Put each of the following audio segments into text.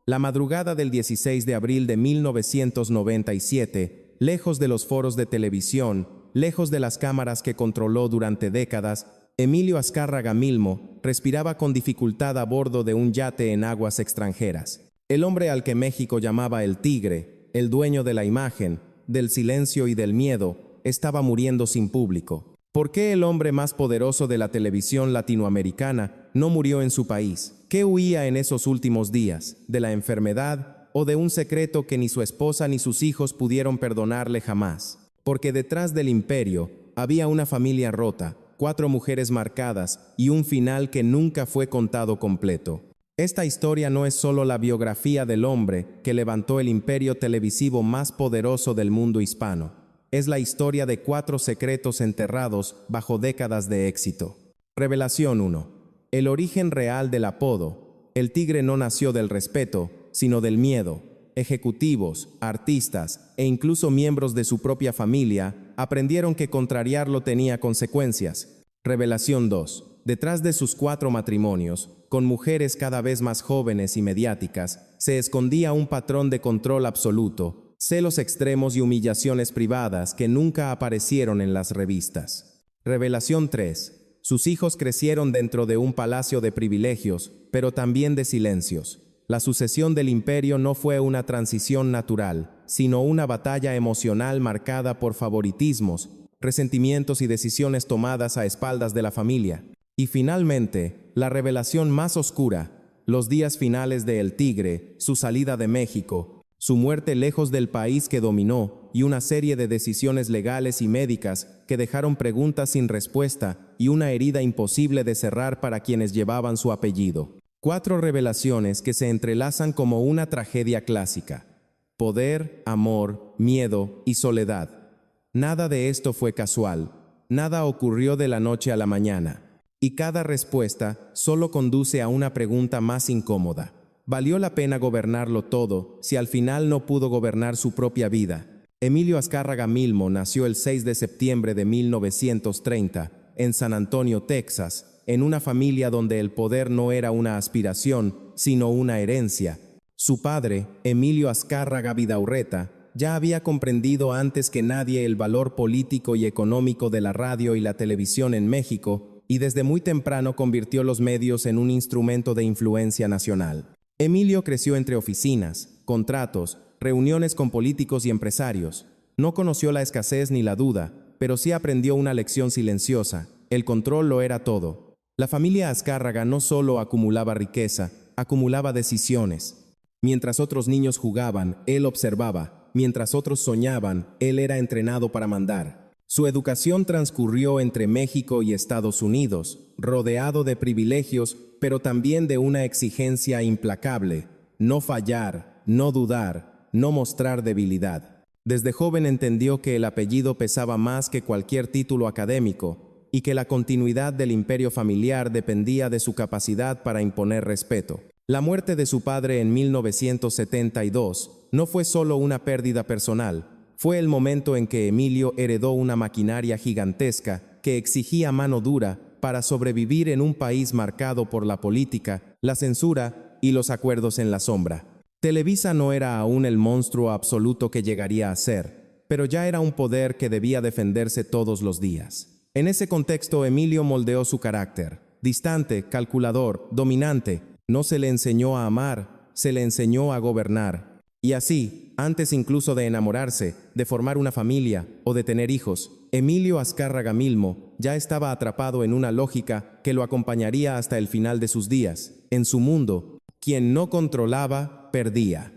La madrugada del 16 de abril de 1997, lejos de los foros de televisión, lejos de las cámaras que controló durante décadas, Emilio Azcárraga Milmo respiraba con dificultad a bordo de un yate en aguas extranjeras. El hombre al que México llamaba el Tigre, el dueño de la imagen, del silencio y del miedo, estaba muriendo sin público. ¿Por qué el hombre más poderoso de la televisión latinoamericana no murió en su país? ¿Qué huía en esos últimos días? ¿De la enfermedad o de un secreto que ni su esposa ni sus hijos pudieron perdonarle jamás? Porque detrás del imperio había una familia rota, 4 mujeres marcadas y un final que nunca fue contado completo. Esta historia no es solo la biografía del hombre que levantó el imperio televisivo más poderoso del mundo hispano. Es la historia de 4 secretos enterrados bajo décadas de éxito. Revelación 1. El origen real del apodo. El Tigre no nació del respeto, sino del miedo. Ejecutivos, artistas e incluso miembros de su propia familia aprendieron que contrariarlo tenía consecuencias. Revelación 2. Detrás de sus 4 matrimonios, con mujeres cada vez más jóvenes y mediáticas, se escondía un patrón de control absoluto, celos extremos y humillaciones privadas que nunca aparecieron en las revistas. Revelación 3. Sus hijos crecieron dentro de un palacio de privilegios, pero también de silencios. La sucesión del imperio no fue una transición natural, sino una batalla emocional marcada por favoritismos, resentimientos y decisiones tomadas a espaldas de la familia. Y finalmente, la revelación más oscura, los días finales de El Tigre, su salida de México, su muerte lejos del país que dominó y una serie de decisiones legales y médicas que dejaron preguntas sin respuesta y una herida imposible de cerrar para quienes llevaban su apellido. 4 revelaciones que se entrelazan como una tragedia clásica. Poder, amor, miedo y soledad. Nada de esto fue casual. Nada ocurrió de la noche a la mañana. Y cada respuesta solo conduce a una pregunta más incómoda. ¿Valió la pena gobernarlo todo si al final no pudo gobernar su propia vida? Emilio Azcárraga Milmo nació el 6 de septiembre de 1930 en San Antonio, Texas, en una familia donde el poder no era una aspiración, sino una herencia. Su padre, Emilio Azcárraga Vidaurreta, ya había comprendido antes que nadie el valor político y económico de la radio y la televisión en México, y desde muy temprano convirtió los medios en un instrumento de influencia nacional. Emilio creció entre oficinas, contratos, reuniones con políticos y empresarios. No conoció la escasez ni la duda, pero sí aprendió una lección silenciosa: el control lo era todo. La familia Azcárraga no solo acumulaba riqueza, acumulaba decisiones. Mientras otros niños jugaban, él observaba. Mientras otros soñaban, él era entrenado para mandar. Su educación transcurrió entre México y Estados Unidos, rodeado de privilegios, pero también de una exigencia implacable: no fallar, no dudar, no mostrar debilidad. Desde joven entendió que el apellido pesaba más que cualquier título académico y que la continuidad del imperio familiar dependía de su capacidad para imponer respeto. La muerte de su padre en 1972 no fue solo una pérdida personal. Fue el momento en que Emilio heredó una maquinaria gigantesca que exigía mano dura para sobrevivir en un país marcado por la política, la censura y los acuerdos en la sombra. Televisa no era aún el monstruo absoluto que llegaría a ser, pero ya era un poder que debía defenderse todos los días. En ese contexto, Emilio moldeó su carácter. Distante, calculador, dominante. No se le enseñó a amar, se le enseñó a gobernar. Y así, antes incluso de enamorarse, de formar una familia o de tener hijos, Emilio Azcárraga Milmo ya estaba atrapado en una lógica que lo acompañaría hasta el final de sus días. En su mundo, quien no controlaba, perdía.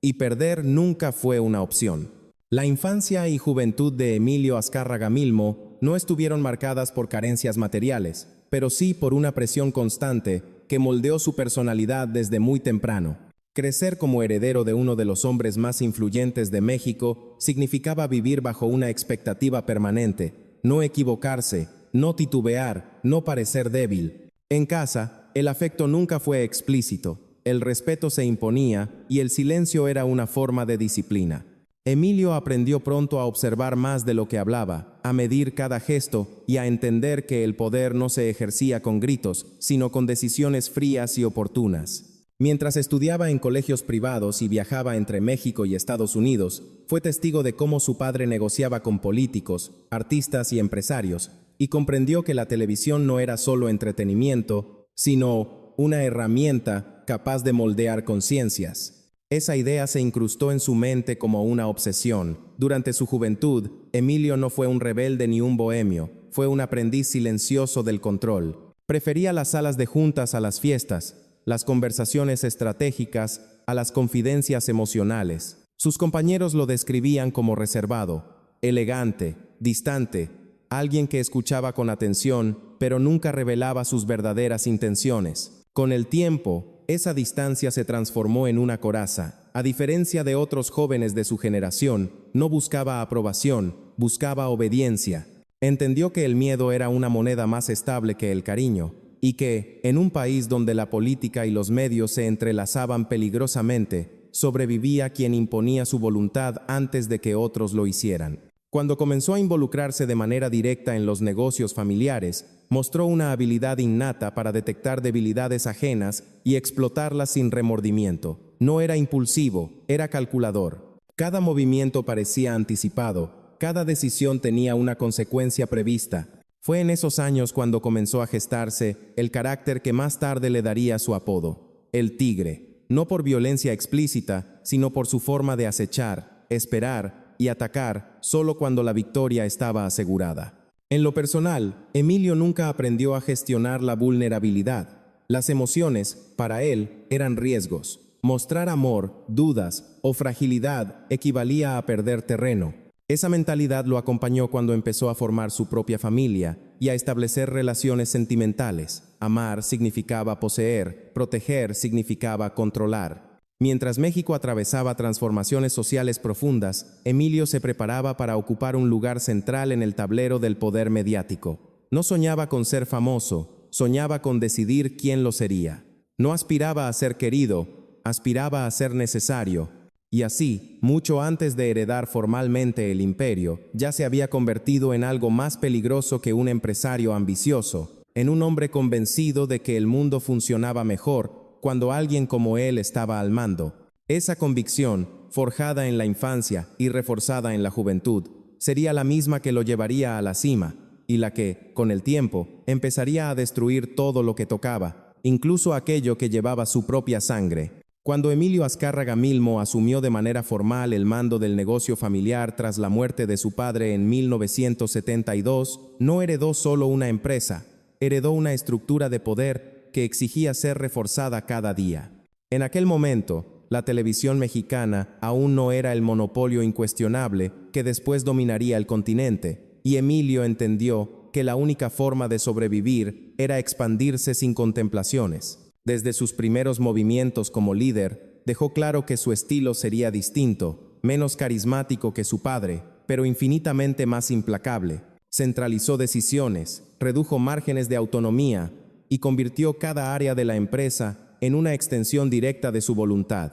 Y perder nunca fue una opción. La infancia y juventud de Emilio Azcárraga Milmo no estuvieron marcadas por carencias materiales, pero sí por una presión constante que moldeó su personalidad desde muy temprano. Crecer como heredero de uno de los hombres más influyentes de México significaba vivir bajo una expectativa permanente, no equivocarse, no titubear, no parecer débil. En casa, el afecto nunca fue explícito, el respeto se imponía y el silencio era una forma de disciplina. Emilio aprendió pronto a observar más de lo que hablaba, a medir cada gesto y a entender que el poder no se ejercía con gritos, sino con decisiones frías y oportunas. Mientras estudiaba en colegios privados y viajaba entre México y Estados Unidos, fue testigo de cómo su padre negociaba con políticos, artistas y empresarios, y comprendió que la televisión no era solo entretenimiento, sino una herramienta capaz de moldear conciencias. Esa idea se incrustó en su mente como una obsesión. Durante su juventud, Emilio no fue un rebelde ni un bohemio, fue un aprendiz silencioso del control. Prefería las salas de juntas a las fiestas, las conversaciones estratégicas a las confidencias emocionales. Sus compañeros lo describían como reservado, elegante, distante, alguien que escuchaba con atención, pero nunca revelaba sus verdaderas intenciones. Con el tiempo, esa distancia se transformó en una coraza. A diferencia de otros jóvenes de su generación, no buscaba aprobación, buscaba obediencia. Entendió que el miedo era una moneda más estable que el cariño, y que, en un país donde la política y los medios se entrelazaban peligrosamente, sobrevivía quien imponía su voluntad antes de que otros lo hicieran. Cuando comenzó a involucrarse de manera directa en los negocios familiares, mostró una habilidad innata para detectar debilidades ajenas y explotarlas sin remordimiento. No era impulsivo, era calculador. Cada movimiento parecía anticipado, cada decisión tenía una consecuencia prevista. Fue en esos años cuando comenzó a gestarse el carácter que más tarde le daría su apodo, el Tigre, no por violencia explícita, sino por su forma de acechar, esperar y atacar solo cuando la victoria estaba asegurada. En lo personal, Emilio nunca aprendió a gestionar la vulnerabilidad. Las emociones, para él, eran riesgos. Mostrar amor, dudas o fragilidad equivalía a perder terreno. Esa mentalidad lo acompañó cuando empezó a formar su propia familia y a establecer relaciones sentimentales. Amar significaba poseer, proteger significaba controlar. Mientras México atravesaba transformaciones sociales profundas, Emilio se preparaba para ocupar un lugar central en el tablero del poder mediático. No soñaba con ser famoso, soñaba con decidir quién lo sería. No aspiraba a ser querido, aspiraba a ser necesario. Y así, mucho antes de heredar formalmente el imperio, ya se había convertido en algo más peligroso que un empresario ambicioso, en un hombre convencido de que el mundo funcionaba mejor cuando alguien como él estaba al mando. Esa convicción, forjada en la infancia y reforzada en la juventud, sería la misma que lo llevaría a la cima, y la que, con el tiempo, empezaría a destruir todo lo que tocaba, incluso aquello que llevaba su propia sangre. Cuando Emilio Azcárraga Milmo asumió de manera formal el mando del negocio familiar tras la muerte de su padre en 1972, no heredó solo una empresa, heredó una estructura de poder que exigía ser reforzada cada día. En aquel momento, la televisión mexicana aún no era el monopolio incuestionable que después dominaría el continente, y Emilio entendió que la única forma de sobrevivir era expandirse sin contemplaciones. Desde sus primeros movimientos como líder, dejó claro que su estilo sería distinto, menos carismático que su padre, pero infinitamente más implacable. Centralizó decisiones, redujo márgenes de autonomía y convirtió cada área de la empresa en una extensión directa de su voluntad.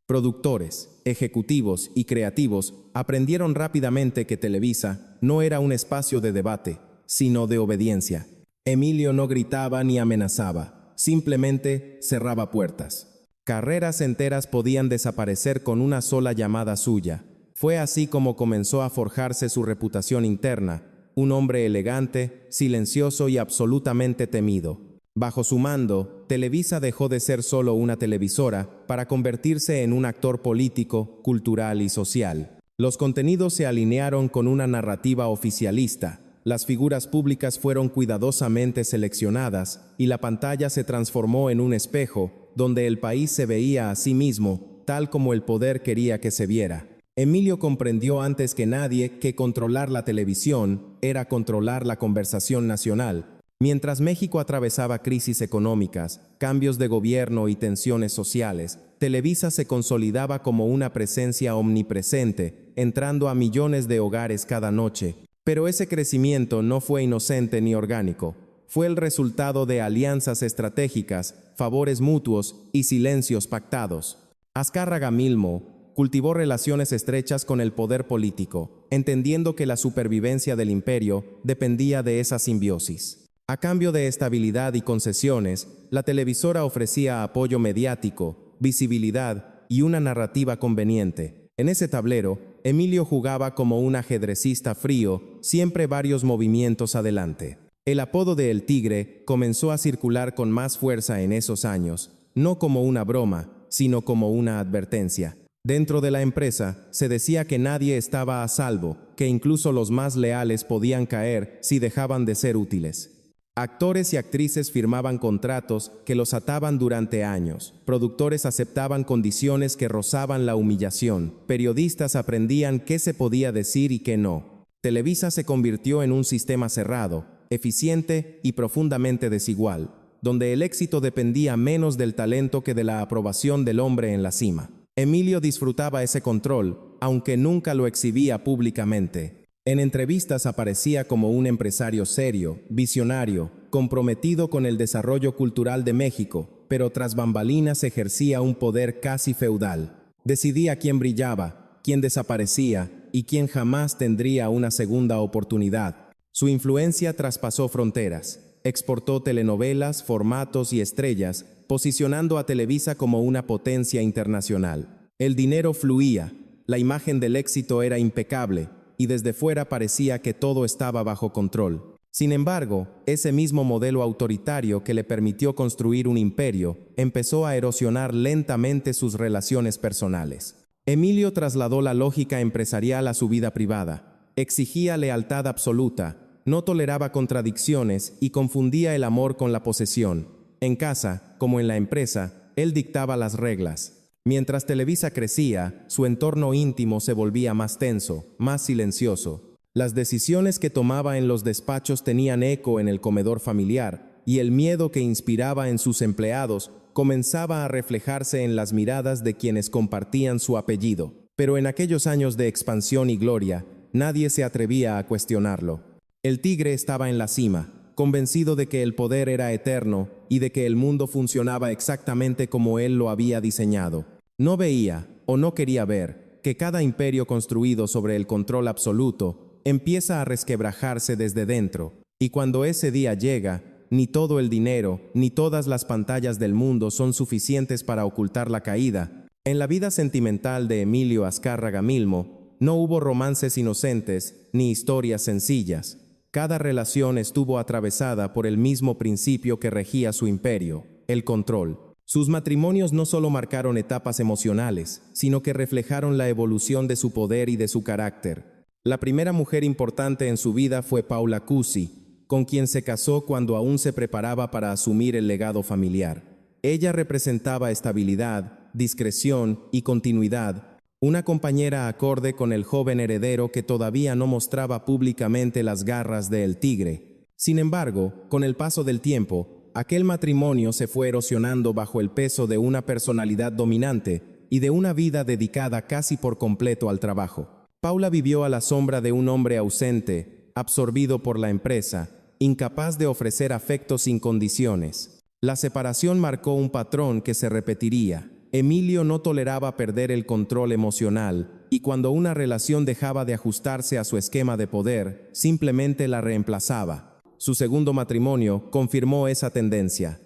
Productores, ejecutivos y creativos aprendieron rápidamente que Televisa no era un espacio de debate, sino de obediencia. Emilio no gritaba ni amenazaba. Simplemente cerraba puertas. Carreras enteras podían desaparecer con una sola llamada suya. Fue así como comenzó a forjarse su reputación interna, un hombre elegante, silencioso y absolutamente temido. Bajo su mando, Televisa dejó de ser solo una televisora para convertirse en un actor político, cultural y social. Los contenidos se alinearon con una narrativa oficialista. Las figuras públicas fueron cuidadosamente seleccionadas y la pantalla se transformó en un espejo donde el país se veía a sí mismo, tal como el poder quería que se viera. Emilio comprendió antes que nadie que controlar la televisión era controlar la conversación nacional. Mientras México atravesaba crisis económicas, cambios de gobierno y tensiones sociales, Televisa se consolidaba como una presencia omnipresente, entrando a millones de hogares cada noche. Pero ese crecimiento no fue inocente ni orgánico. Fue el resultado de alianzas estratégicas, favores mutuos y silencios pactados. Azcárraga Milmo cultivó relaciones estrechas con el poder político, entendiendo que la supervivencia del imperio dependía de esa simbiosis. A cambio de estabilidad y concesiones, la televisora ofrecía apoyo mediático, visibilidad y una narrativa conveniente. En ese tablero, Emilio jugaba como un ajedrecista frío, siempre varios movimientos adelante. El apodo de El Tigre comenzó a circular con más fuerza en esos años, no como una broma, sino como una advertencia. Dentro de la empresa, se decía que nadie estaba a salvo, que incluso los más leales podían caer si dejaban de ser útiles. Actores y actrices firmaban contratos que los ataban durante años. Productores aceptaban condiciones que rozaban la humillación. Periodistas aprendían qué se podía decir y qué no. Televisa se convirtió en un sistema cerrado, eficiente y profundamente desigual, donde el éxito dependía menos del talento que de la aprobación del hombre en la cima. Emilio disfrutaba ese control, aunque nunca lo exhibía públicamente. En entrevistas aparecía como un empresario serio, visionario, comprometido con el desarrollo cultural de México, pero tras bambalinas ejercía un poder casi feudal. Decidía quién brillaba, quién desaparecía y quién jamás tendría una segunda oportunidad. Su influencia traspasó fronteras. Exportó telenovelas, formatos y estrellas, posicionando a Televisa como una potencia internacional. El dinero fluía, la imagen del éxito era impecable, y desde fuera parecía que todo estaba bajo control. Sin embargo, ese mismo modelo autoritario que le permitió construir un imperio, empezó a erosionar lentamente sus relaciones personales. Emilio trasladó la lógica empresarial a su vida privada. Exigía lealtad absoluta, no toleraba contradicciones y confundía el amor con la posesión. En casa, como en la empresa, él dictaba las reglas. Mientras Televisa crecía, su entorno íntimo se volvía más tenso, más silencioso. Las decisiones que tomaba en los despachos tenían eco en el comedor familiar, y el miedo que inspiraba en sus empleados comenzaba a reflejarse en las miradas de quienes compartían su apellido. Pero en aquellos años de expansión y gloria, nadie se atrevía a cuestionarlo. El Tigre estaba en la cima, convencido de que el poder era eterno y de que el mundo funcionaba exactamente como él lo había diseñado. No veía, o no quería ver, que cada imperio construido sobre el control absoluto empieza a resquebrajarse desde dentro, y cuando ese día llega, ni todo el dinero, ni todas las pantallas del mundo son suficientes para ocultar la caída. En la vida sentimental de Emilio Azcárraga Milmo, no hubo romances inocentes ni historias sencillas. Cada relación estuvo atravesada por el mismo principio que regía su imperio, el control. Sus matrimonios no solo marcaron etapas emocionales, sino que reflejaron la evolución de su poder y de su carácter. La primera mujer importante en su vida fue Paula Cusi, con quien se casó cuando aún se preparaba para asumir el legado familiar. Ella representaba estabilidad, discreción y continuidad, una compañera acorde con el joven heredero que todavía no mostraba públicamente las garras de El Tigre. Sin embargo, con el paso del tiempo, aquel matrimonio se fue erosionando bajo el peso de una personalidad dominante y de una vida dedicada casi por completo al trabajo. Paula vivió a la sombra de un hombre ausente, absorbido por la empresa, incapaz de ofrecer afecto sin condiciones. La separación marcó un patrón que se repetiría. Emilio no toleraba perder el control emocional, y cuando una relación dejaba de ajustarse a su esquema de poder, simplemente la reemplazaba. Su segundo matrimonio confirmó esa tendencia.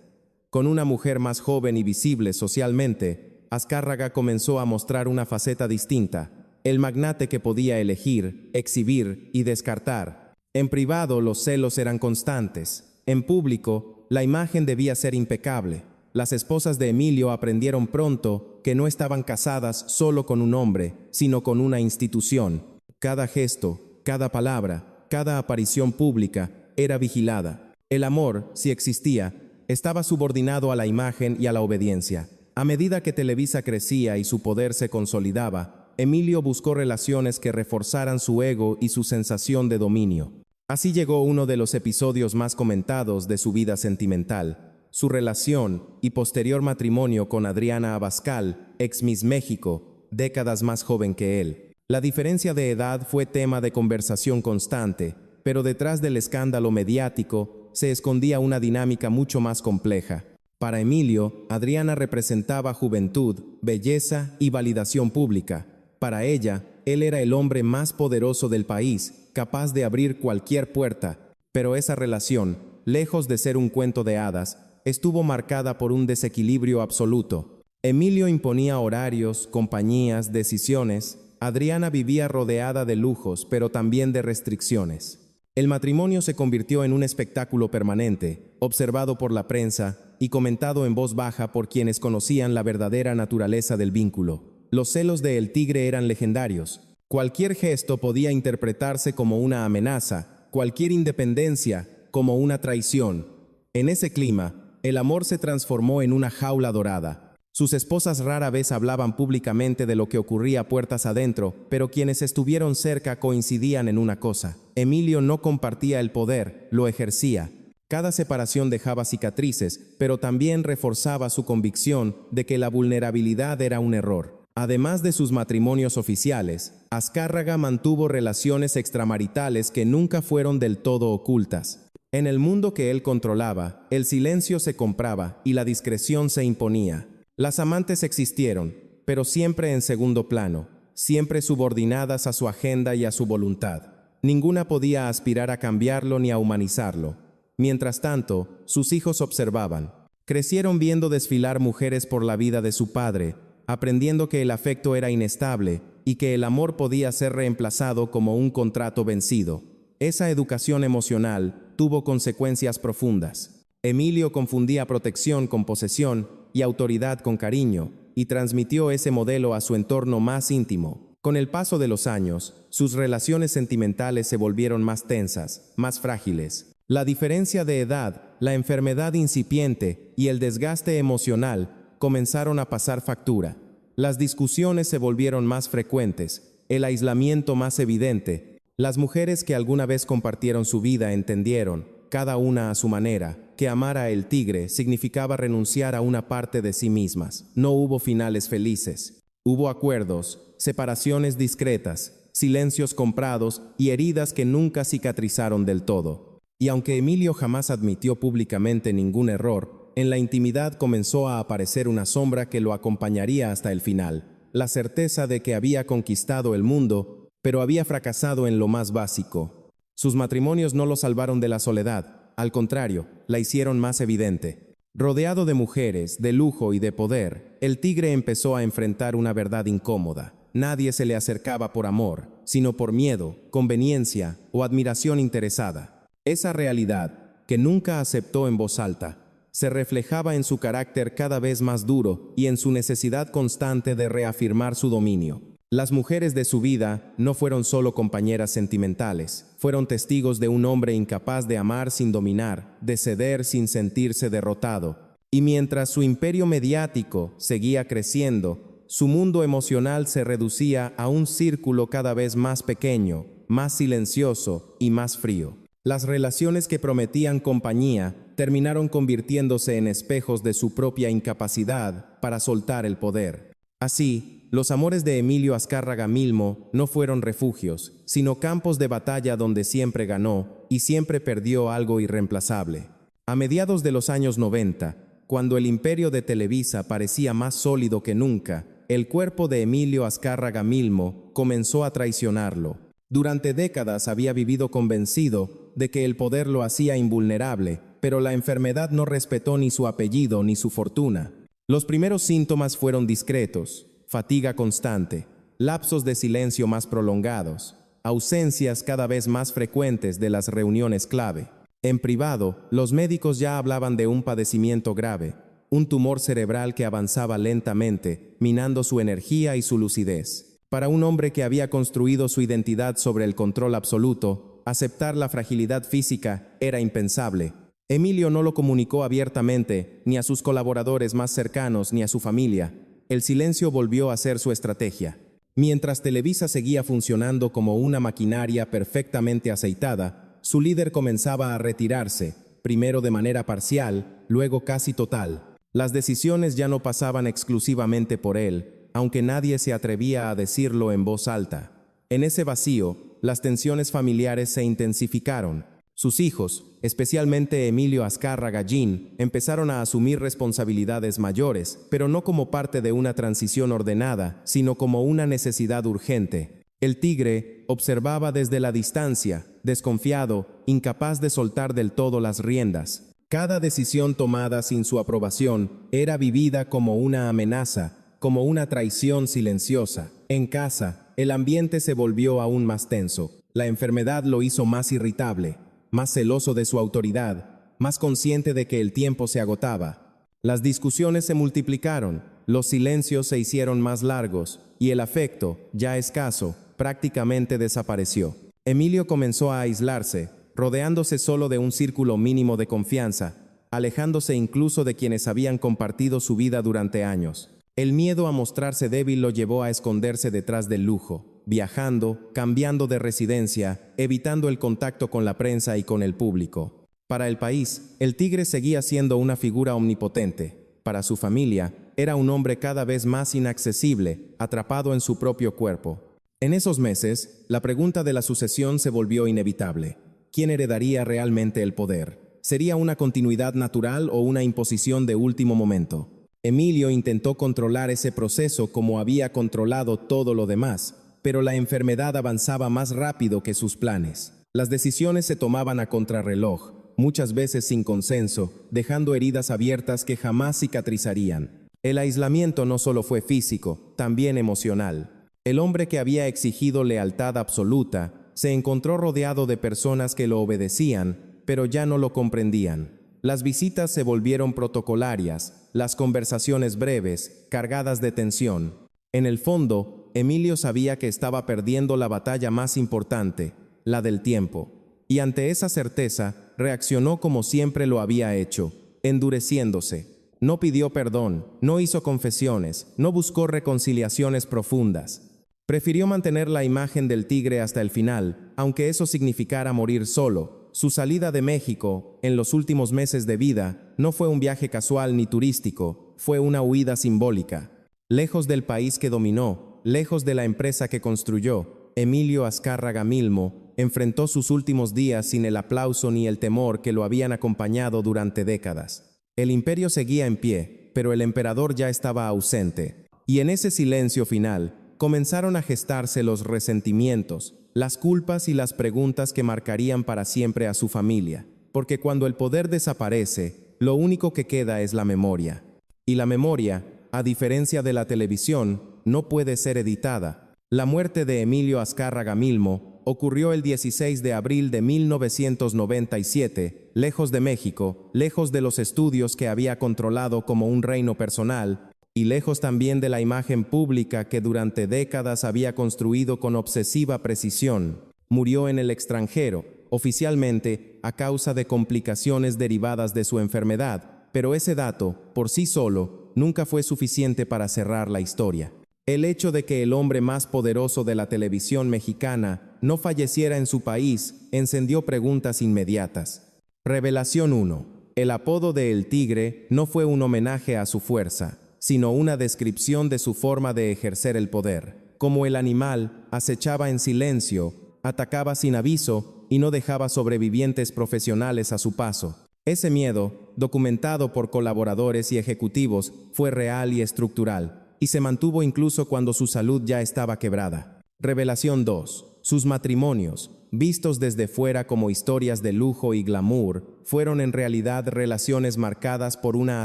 Con una mujer más joven y visible socialmente, Azcárraga comenzó a mostrar una faceta distinta, el magnate que podía elegir, exhibir y descartar. En privado los celos eran constantes. En público, la imagen debía ser impecable. Las esposas de Emilio aprendieron pronto que no estaban casadas solo con un hombre, sino con una institución. Cada gesto, cada palabra, cada aparición pública era vigilada. El amor, si existía, estaba subordinado a la imagen y a la obediencia. A medida que Televisa crecía y su poder se consolidaba, Emilio buscó relaciones que reforzaran su ego y su sensación de dominio. Así llegó uno de los episodios más comentados de su vida sentimental, su relación y posterior matrimonio con Adriana Abascal, ex Miss México, décadas más joven que él. La diferencia de edad fue tema de conversación constante, pero detrás del escándalo mediático se escondía una dinámica mucho más compleja. Para Emilio, Adriana representaba juventud, belleza y validación pública. Para ella, él era el hombre más poderoso del país, capaz de abrir cualquier puerta. Pero esa relación, lejos de ser un cuento de hadas, estuvo marcada por un desequilibrio absoluto. Emilio imponía horarios, compañías, decisiones. Adriana vivía rodeada de lujos, pero también de restricciones. El matrimonio se convirtió en un espectáculo permanente, observado por la prensa y comentado en voz baja por quienes conocían la verdadera naturaleza del vínculo. Los celos de El Tigre eran legendarios. Cualquier gesto podía interpretarse como una amenaza, cualquier independencia como una traición. En ese clima, el amor se transformó en una jaula dorada. Sus esposas rara vez hablaban públicamente de lo que ocurría puertas adentro, pero quienes estuvieron cerca coincidían en una cosa: Emilio no compartía el poder, lo ejercía. Cada separación dejaba cicatrices, pero también reforzaba su convicción de que la vulnerabilidad era un error. Además de sus matrimonios oficiales, Azcárraga mantuvo relaciones extramaritales que nunca fueron del todo ocultas. En el mundo que él controlaba, el silencio se compraba y la discreción se imponía. Las amantes existieron, pero siempre en segundo plano, siempre subordinadas a su agenda y a su voluntad. Ninguna podía aspirar a cambiarlo ni a humanizarlo. Mientras tanto, sus hijos observaban. Crecieron viendo desfilar mujeres por la vida de su padre, aprendiendo que el afecto era inestable y que el amor podía ser reemplazado como un contrato vencido. Esa educación emocional tuvo consecuencias profundas. Emilio confundía protección con posesión y autoridad con cariño, y transmitió ese modelo a su entorno más íntimo. Con el paso de los años, sus relaciones sentimentales se volvieron más tensas, más frágiles. La diferencia de edad, la enfermedad incipiente y el desgaste emocional comenzaron a pasar factura. Las discusiones se volvieron más frecuentes, el aislamiento más evidente. Las mujeres que alguna vez compartieron su vida entendieron, cada una a su manera, que amar a El Tigre significaba renunciar a una parte de sí mismas. No hubo finales felices. Hubo acuerdos, separaciones discretas, silencios comprados y heridas que nunca cicatrizaron del todo. Y aunque Emilio jamás admitió públicamente ningún error, en la intimidad comenzó a aparecer una sombra que lo acompañaría hasta el final. La certeza de que había conquistado el mundo, pero había fracasado en lo más básico. Sus matrimonios no lo salvaron de la soledad. Al contrario, la hicieron más evidente. Rodeado de mujeres, de lujo y de poder, El Tigre empezó a enfrentar una verdad incómoda. Nadie se le acercaba por amor, sino por miedo, conveniencia o admiración interesada. Esa realidad, que nunca aceptó en voz alta, se reflejaba en su carácter cada vez más duro y en su necesidad constante de reafirmar su dominio. Las mujeres de su vida no fueron solo compañeras sentimentales, fueron testigos de un hombre incapaz de amar sin dominar, de ceder sin sentirse derrotado. Y mientras su imperio mediático seguía creciendo, su mundo emocional se reducía a un círculo cada vez más pequeño, más silencioso y más frío. Las relaciones que prometían compañía terminaron convirtiéndose en espejos de su propia incapacidad para soltar el poder. Así, los amores de Emilio Azcárraga Milmo no fueron refugios, sino campos de batalla donde siempre ganó y siempre perdió algo irreemplazable. A mediados de los años 90, cuando el imperio de Televisa parecía más sólido que nunca, el cuerpo de Emilio Azcárraga Milmo comenzó a traicionarlo. Durante décadas había vivido convencido de que el poder lo hacía invulnerable, pero la enfermedad no respetó ni su apellido ni su fortuna. Los primeros síntomas fueron discretos: fatiga constante, lapsos de silencio más prolongados, ausencias cada vez más frecuentes de las reuniones clave. En privado, los médicos ya hablaban de un padecimiento grave, un tumor cerebral que avanzaba lentamente, minando su energía y su lucidez. Para un hombre que había construido su identidad sobre el control absoluto, aceptar la fragilidad física era impensable. Emilio no lo comunicó abiertamente, ni a sus colaboradores más cercanos ni a su familia. El silencio volvió a ser su estrategia. Mientras Televisa seguía funcionando como una maquinaria perfectamente aceitada, su líder comenzaba a retirarse, primero de manera parcial, luego casi total. Las decisiones ya no pasaban exclusivamente por él, aunque nadie se atrevía a decirlo en voz alta. En ese vacío, las tensiones familiares se intensificaron. Sus hijos, especialmente Emilio Azcárraga Gin, empezaron a asumir responsabilidades mayores, pero no como parte de una transición ordenada, sino como una necesidad urgente. El Tigre observaba desde la distancia, desconfiado incapaz de soltar del todo las riendas. Cada decisión tomada sin su aprobación era vivida como una amenaza, como una traición silenciosa. En casa, el ambiente se volvió aún más tenso. La enfermedad lo hizo más irritable, más celoso de su autoridad, más consciente de que el tiempo se agotaba. Las discusiones se multiplicaron, los silencios se hicieron más largos, y el afecto, ya escaso, prácticamente desapareció. Emilio comenzó a aislarse, rodeándose solo de un círculo mínimo de confianza, alejándose incluso de quienes habían compartido su vida durante años. El miedo a mostrarse débil lo llevó a esconderse detrás del lujo, viajando, cambiando de residencia, evitando el contacto con la prensa y con el público. Para el país, el tigre seguía siendo una figura omnipotente. Para su familia, era un hombre cada vez más inaccesible, atrapado en su propio cuerpo. En esos meses, la pregunta de la sucesión se volvió inevitable. ¿Quién heredaría realmente el poder? ¿Sería una continuidad natural o una imposición de último momento? Emilio intentó controlar ese proceso como había controlado todo lo demás, pero la enfermedad avanzaba más rápido que sus planes. Las decisiones se tomaban a contrarreloj, muchas veces sin consenso, dejando heridas abiertas que jamás cicatrizarían. El aislamiento no solo fue físico, también emocional. El hombre que había exigido lealtad absoluta se encontró rodeado de personas que lo obedecían, pero ya no lo comprendían. Las visitas se volvieron protocolarias, las conversaciones breves, cargadas de tensión. En el fondo, Emilio sabía que estaba perdiendo la batalla más importante, la del tiempo. Y ante esa certeza, reaccionó como siempre lo había hecho, endureciéndose. No pidió perdón, no hizo confesiones, no buscó reconciliaciones profundas. Prefirió mantener la imagen del tigre hasta el final, aunque eso significara morir solo. Su salida de México, en los últimos meses de vida, no fue un viaje casual ni turístico, fue una huida simbólica. Lejos del país que dominó, lejos de la empresa que construyó, Emilio Azcárraga Milmo enfrentó sus últimos días sin el aplauso ni el temor que lo habían acompañado durante décadas. El imperio seguía en pie, pero el emperador ya estaba ausente. Y en ese silencio final, comenzaron a gestarse los resentimientos, las culpas y las preguntas que marcarían para siempre a su familia. Porque cuando el poder desaparece, lo único que queda es la memoria. Y la memoria, a diferencia de la televisión, no puede ser editada. La muerte de Emilio Azcárraga Milmo ocurrió el 16 de abril de 1997, lejos de México, lejos de los estudios que había controlado como un reino personal, y lejos también de la imagen pública que durante décadas había construido con obsesiva precisión. Murió en el extranjero, oficialmente a causa de complicaciones derivadas de su enfermedad, pero ese dato, por sí solo, nunca fue suficiente para cerrar la historia. El hecho de que el hombre más poderoso de la televisión mexicana no falleciera en su país encendió preguntas inmediatas. Revelación 1. El apodo de El Tigre no fue un homenaje a su fuerza, sino una descripción de su forma de ejercer el poder. Como el animal, acechaba en silencio, atacaba sin aviso y no dejaba sobrevivientes profesionales a su paso. Ese miedo, documentado por colaboradores y ejecutivos, fue real y estructural, y se mantuvo incluso cuando su salud ya estaba quebrada. Revelación 2. Sus matrimonios, vistos desde fuera como historias de lujo y glamour, fueron en realidad relaciones marcadas por una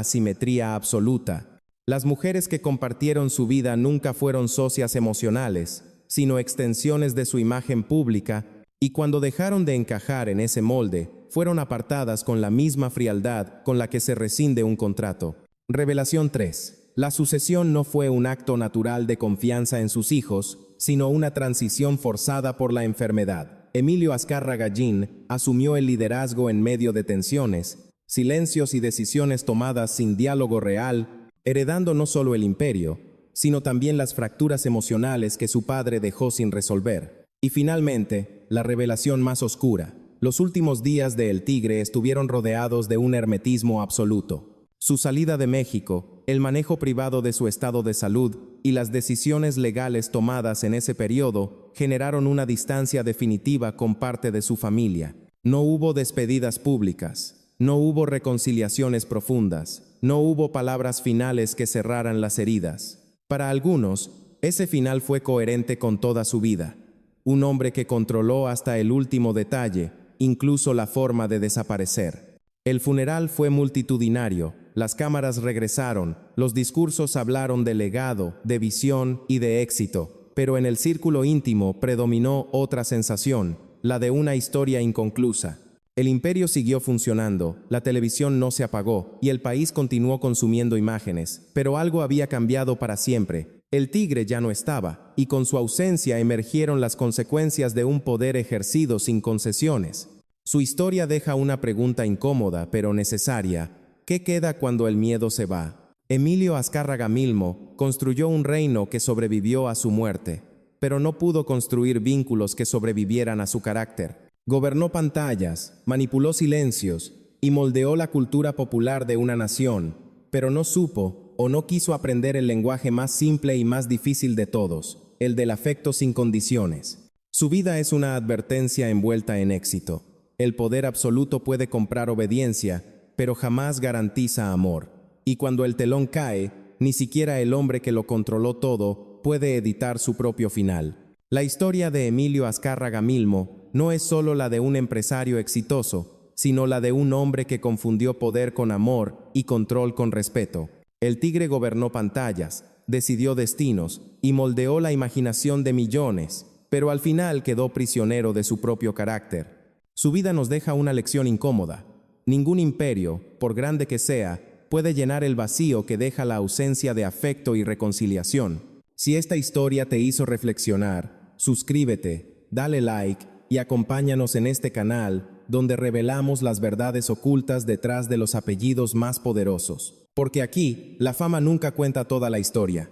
asimetría absoluta. Las mujeres que compartieron su vida nunca fueron socias emocionales, sino extensiones de su imagen pública, y cuando dejaron de encajar en ese molde, fueron apartadas con la misma frialdad con la que se rescinde un contrato. Revelación 3. La sucesión no fue un acto natural de confianza en sus hijos, sino una transición forzada por la enfermedad. Emilio Azcárraga Gin asumió el liderazgo en medio de tensiones, silencios y decisiones tomadas sin diálogo real, heredando no solo el imperio, sino también las fracturas emocionales que su padre dejó sin resolver. Y finalmente, la revelación más oscura. Los últimos días de El Tigre estuvieron rodeados de un hermetismo absoluto. Su salida de México, el manejo privado de su estado de salud y las decisiones legales tomadas en ese periodo generaron una distancia definitiva con parte de su familia. No hubo despedidas públicas, no hubo reconciliaciones profundas, no hubo palabras finales que cerraran las heridas. Para algunos, ese final fue coherente con toda su vida. Un hombre que controló hasta el último detalle, incluso la forma de desaparecer. El funeral fue multitudinario, las cámaras regresaron, los discursos hablaron de legado, de visión y de éxito, pero en el círculo íntimo predominó otra sensación, la de una historia inconclusa. El imperio siguió funcionando, la televisión no se apagó y el país continuó consumiendo imágenes, pero algo había cambiado para siempre. El tigre ya no estaba, y con su ausencia emergieron las consecuencias de un poder ejercido sin concesiones. Su historia deja una pregunta incómoda, pero necesaria. ¿Qué queda cuando el miedo se va? Emilio Azcárraga Milmo construyó un reino que sobrevivió a su muerte, pero no pudo construir vínculos que sobrevivieran a su carácter. Gobernó pantallas, manipuló silencios y moldeó la cultura popular de una nación, pero no supo o no quiso aprender el lenguaje más simple y más difícil de todos, el del afecto sin condiciones. Su vida es una advertencia envuelta en éxito. El poder absoluto puede comprar obediencia, pero jamás garantiza amor. Y cuando el telón cae, ni siquiera el hombre que lo controló todo puede editar su propio final. La historia de Emilio Azcárraga Milmo no es solo la de un empresario exitoso, sino la de un hombre que confundió poder con amor y control con respeto. El tigre gobernó pantallas, decidió destinos y moldeó la imaginación de millones, pero al final quedó prisionero de su propio carácter. Su vida nos deja una lección incómoda. Ningún imperio, por grande que sea, puede llenar el vacío que deja la ausencia de afecto y reconciliación. Si esta historia te hizo reflexionar, suscríbete, dale like y acompáñanos en este canal donde revelamos las verdades ocultas detrás de los apellidos más poderosos. Porque aquí, la fama nunca cuenta toda la historia.